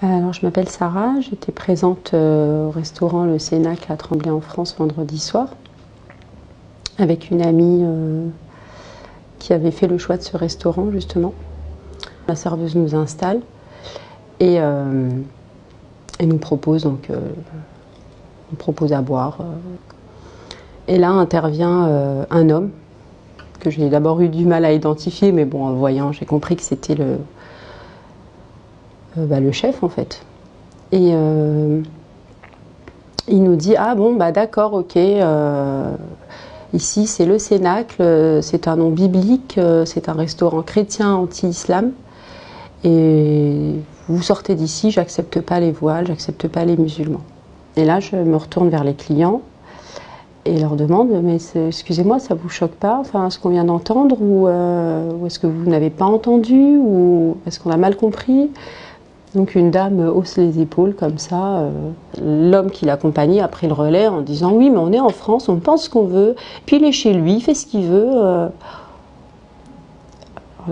Alors, je m'appelle Sarah, j'étais présente au restaurant Le Cénacle à Tremblay en France vendredi soir avec une amie qui avait fait le choix de ce restaurant justement. La serveuse nous installe et nous propose on propose à boire. Et là intervient un homme que j'ai d'abord eu du mal à identifier, mais bon, en le voyant, j'ai compris que c'était le chef en fait. Et il nous dit: ah bon, bah d'accord, ok, ici c'est le Cénacle, c'est un nom biblique, c'est un restaurant chrétien anti-islam, et vous sortez d'ici, j'accepte pas les voiles, j'accepte pas les musulmans. Et là je me retourne vers les clients et leur demande: mais excusez-moi, ça vous choque pas, enfin, ce qu'on vient d'entendre, ou est-ce que vous n'avez pas entendu, ou est-ce qu'on a mal compris? Donc une dame hausse les épaules comme ça. L'homme qui l'accompagnait a pris le relais en disant: oui, mais on est en France, on pense ce qu'on veut, puis il est chez lui, il fait ce qu'il veut.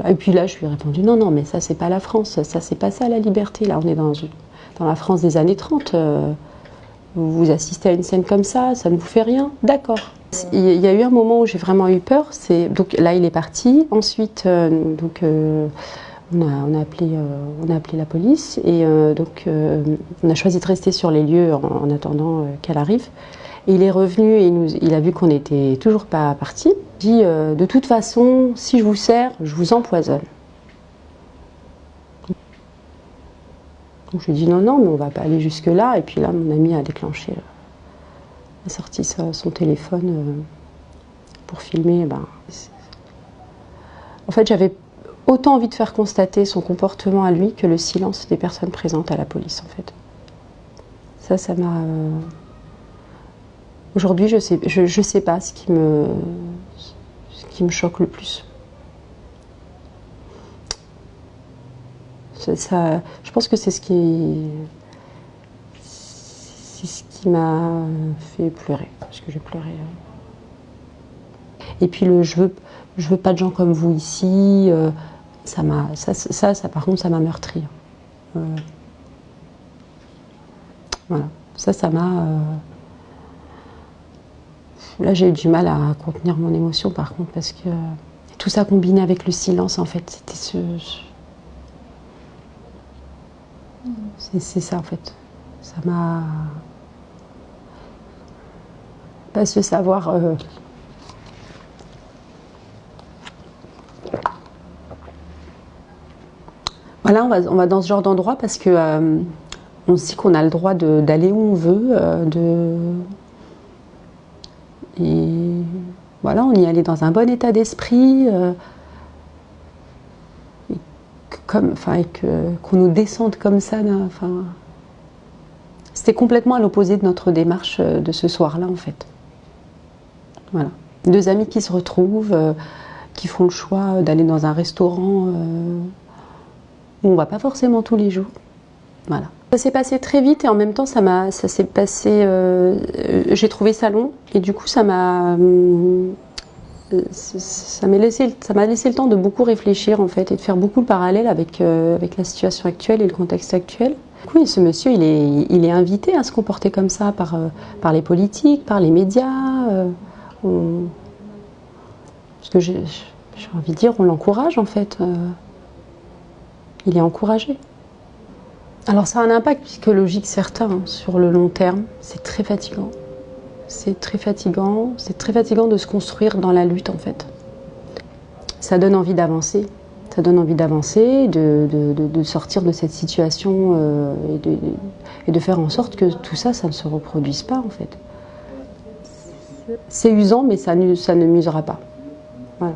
Et puis là je lui ai répondu: non, non, mais ça c'est pas la France, ça c'est pas ça la liberté, là on est dans la France des années 30. Vous assistez à une scène comme ça ne vous fait rien? D'accord. Il y a eu un moment où j'ai vraiment eu peur, donc là il est parti, ensuite on a appelé la police et on a choisi de rester sur les lieux en attendant qu'elle arrive. Et il est revenu et il a vu qu'on n'était toujours pas partis. Il dit: de toute façon, si je vous sers, je vous empoisonne. Donc je lui ai dit: non, non, mais on va pas aller jusque là. Et puis là, mon ami a déclenché, a sorti son téléphone pour filmer. En fait, j'avais autant envie de faire constater son comportement à lui que le silence des personnes présentes à la police, en fait. Ça m'a... Aujourd'hui, je sais pas ce qui me choque le plus. Je pense que c'est ce qui m'a fait pleurer, parce que j'ai pleuré. Et puis je veux pas de gens comme vous ici. Ça par contre, ça m'a meurtri. Voilà, ça m'a... Là, j'ai eu du mal à contenir mon émotion, par contre, parce que tout ça combiné avec le silence, en fait, c'était c'est ça, en fait. Ça m'a... Pas se savoir... Voilà, on va dans ce genre d'endroit parce que on se dit qu'on a le droit d'aller où on veut, et voilà, on y allait dans un bon état d'esprit, qu'on nous descende comme ça. C'était complètement à l'opposé de notre démarche de ce soir-là, en fait. Voilà, deux amis qui se retrouvent, qui font le choix d'aller dans un restaurant où on ne va pas forcément tous les jours. Voilà. Ça s'est passé très vite et en même temps ça s'est passé... j'ai trouvé ça long et du coup ça m'a laissé le temps de beaucoup réfléchir, en fait, et de faire beaucoup le parallèle avec la situation actuelle et le contexte actuel. Oui, ce monsieur il est invité à se comporter comme ça par les politiques, par les médias. Parce que j'ai envie de dire, on l'encourage, en fait. Il est encouragé. Alors ça a un impact psychologique certain, hein, sur le long terme. C'est très fatigant. C'est très fatigant. C'est très fatigant de se construire dans la lutte, en fait. Ça donne envie d'avancer. Ça donne envie d'avancer, de sortir de cette situation et de faire en sorte que tout ça, ça ne se reproduise pas, en fait. C'est usant, mais ça ne m'usera pas. Voilà.